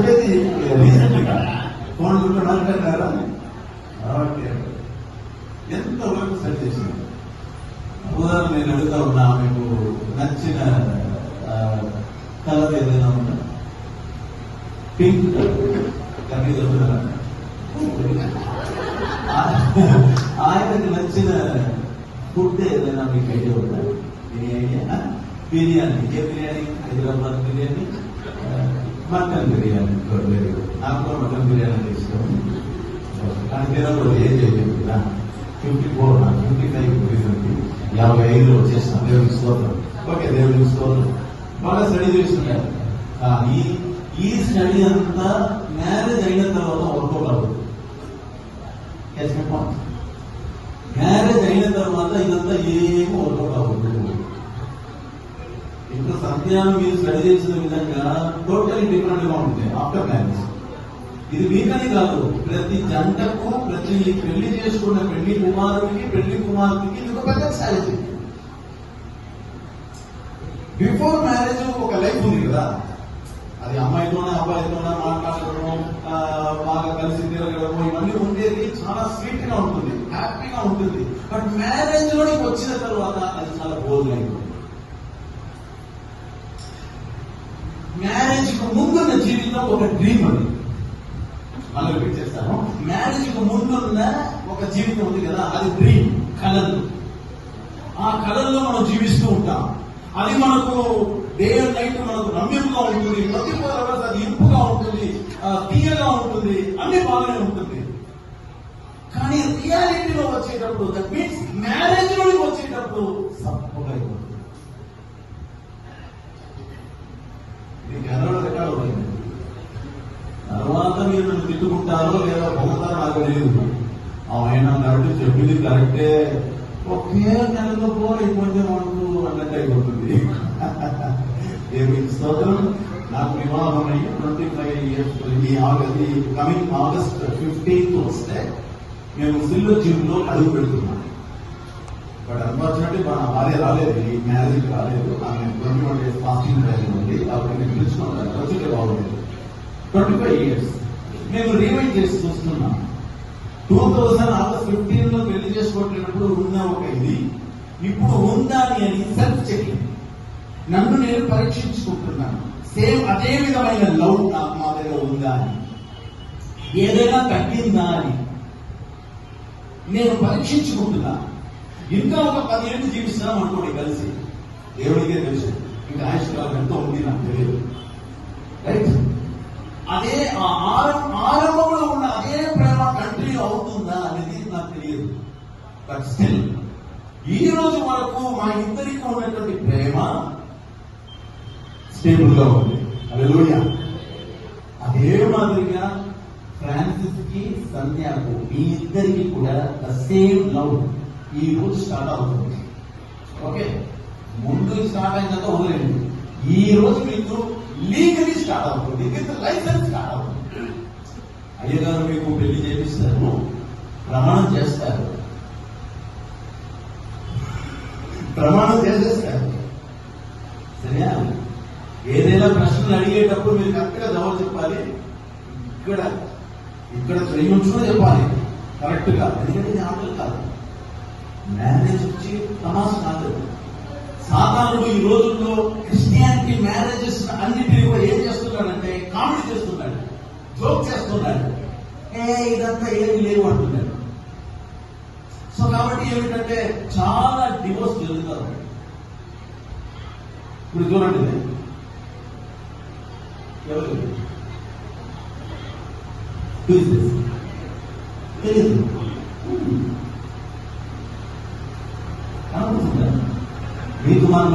చెప్పేది రీసెంట్గా ఫోన్ మాట్లాడారా? ఓకే, ఎంతవరకు సెట్ చేసింది? ఉదాహరణ నేను అడుగుతా ఉన్నా, మీకు నచ్చిన కలర్ ఏదైనా ఉందా? పింక్ కర్రీ దొరుకుతారా? ఆయనకు నచ్చిన ఫుడ్ ఏదైనా మీకు ఐడియా ఉందా? బిర్యానీ. బిర్యానీ ఏ biryani? Hyderabad biryani, mutton biryani. Very good. నాకు కూడా మటన్ బిర్యానీ ఇష్టం. కానీ తినప్పుడు ఏం చేయలేదు కదా. 54 నాకు 55 55లో వచ్చేసిన దేవుడికి స్తోత్రం. ఓకే, దేవుడికి స్తోత్రం. బాగా స్టడీ చేస్తున్నారు. కానీ ఈ స్టడీ అంతా మ్యారేజ్ అయిన తర్వాత వర్కౌట్ అవ్వదు. మ్యారేజ్ అయిన తర్వాత ఇదంతా ఏమీ వర్కౌట్ అవ్వదు. ఇప్పుడు సంధ్యానం మీరు స్టడీ చేసిన విధంగా టోటలీ డిఫరెంట్ గా ఉంటుంది ఆఫ్టర్ మ్యారేజ్. ఇది వీకని కాదు, ప్రతి జంటకు, ప్రతి పెళ్లి చేసుకున్న పెళ్లి కుమారుడికి, పెళ్లి కుమార్తెకి ఇది ఒక పెద్ద ఛాలెంజ్. బిఫోర్ మ్యారేజ్ ఒక లైఫ్ ఉంది కదా, అది అమ్మాయితోనే అబ్బాయితోనే మాట్లాడడం, బాగా కలిసి తిరగడము, ఇవన్నీ ఉండేది చాలా స్వీట్ గా ఉంటుంది, హ్యాపీగా ఉంటుంది. బట్ మ్యారేజ్ లోకి వచ్చిన తర్వాత అది చాలా బోర్గా అయిపోతుంది. మ్యారేజ్ కు ముందున్న జీవితం ఒక డ్రీమ్ అది. మళ్ళీ రిపీట్ చేస్తాను, మ్యారేజ్ కు ముందున్న ఒక జీవితం ఉంది కదా, అది డ్రీమ్, కలలు. ఆ కళల్లో మనం జీవిస్తూ ఉంటాం. అది మనకు డే అండ్ నైట్ మనకు రమ్యంగా ఉంటుంది, ప్రతి 4 hours అది ఇంపుగా ఉంటుంది, తీయగా ఉంటుంది, అన్ని బాగానే ఉంటుంది. కానీ రియాలిటీలో వచ్చేటప్పుడు, దట్ మీన్స్ మ్యారేజ్ లోకి వచ్చేటప్పుడు సప్పగా అయిపోతుంది. ఇది కెనడా రికార్డు అవుతుంది. తర్వాత మీరు నన్ను తిట్టుకుంటారో లేదా పొందుతారో నాకు తెలియదు. ఆయన కాబట్టి చెప్పింది కరెక్టే, ఒకే నెలలో పోయి కొంచెం అంటూ అన్నట్టు అయిపోతుంది. స్తోత్రం. నాకు వివాహం అయ్యి 25 years. ఈ కమింగ్ August 15th వస్తే మేము సిల్వర్ జిమ్ లో అడుగు పెడుతున్నాం. బట్ అన్ఫార్చునేట్లీ మా భార్య రాలేదు, ఈ మ్యారేజ్ రాలేదు. ఆమె 21 days ఫాస్టింగ్ మ్యారేజ్ ఉంది, కాబట్టి నేను పిలుచుకున్నాను. వచ్చే బాగుండేది. 25 years మేము రీవైండ్ చేసి చూస్తున్నాం. 2000 August 15 లో పెళ్లి చేసుకోవట్లేనప్పుడు ఉన్న ఒక ఇది ఇప్పుడు ఉందా అని సెల్ఫ్ చెకింగ్, నన్ను నేను పరీక్షించుకుంటున్నాను. సేమ్ అదే విధమైన లవ్ నాకు మా దగ్గర ఉందా అని, ఏదైనా తగ్గిందా అని నేను పరీక్షించుకుంటున్నా. ఇంకా ఒక 10 ఏళ్ళు జీవిస్తాం అనుకోండి కలిసి, దేవుడికే తెలుసు ఇంకా ఆయుష్కాలం ఎంతో ఉంది, నాకు తెలియదు. రైట్? అదే ఆరంభంలో ఉన్న అదే ప్రేమ కంటిన్యూ అవుతుందా అనేది నాకు తెలియదు. బట్ స్టిల్ ఈ రోజు వరకు మా ఇద్దరికి ఉన్నటువంటి ప్రేమ స్టేబుల్ గా ఉంది. హల్లెలూయా. అదే మాదిరిగా ఫ్రాన్సిస్ కి, సంధ్యాకు, ఈ ఇద్దరికి కూడా ద సేమ్ లవ్ ఈ రోజు స్టార్ట్ అవుతుంది. ఓకే, ముందు స్టార్ట్ అయినంత వదిలేండి. ఈ రోజు మీకు లీగలీ స్టార్ట్ అవుతుంది, విత్ లైసెన్స్ స్టార్ట్ అవుతుంది. అయ్యగారు మీకు పెళ్లి చేపిస్తారు, ప్రమాణం చేస్తారు, ప్రమాణం చేసేస్తారు. సరేనా? ఏదైనా ప్రశ్నలు అడిగేటప్పుడు మీరు కరెక్ట్ గా జవాబు చెప్పాలి. ఇక్కడ చేయించుకుని చెప్పాలి కరెక్ట్ గా, ఎందుకంటే ఇది ఆటలు కాదు. మ్యారేజ్ వచ్చి తమాషా కాదు. సాధారణుడు ఈ రోజుల్లో క్రిస్టియానిటీ మ్యారేజెస్ అన్నింటినీ కూడా ఏం చేస్తున్నాడంటే కామెడీ చేస్తున్నాడు, జోక్ చేస్తున్నాడు, ఇదంతా ఏమి లేవు అంటున్నాడు. సో కాబట్టి ఏమిటంటే చాలా డివోర్స్ జరుగుతారు. ఇప్పుడు చూడండి, ఎవరు తెలియదు, మీకు మనం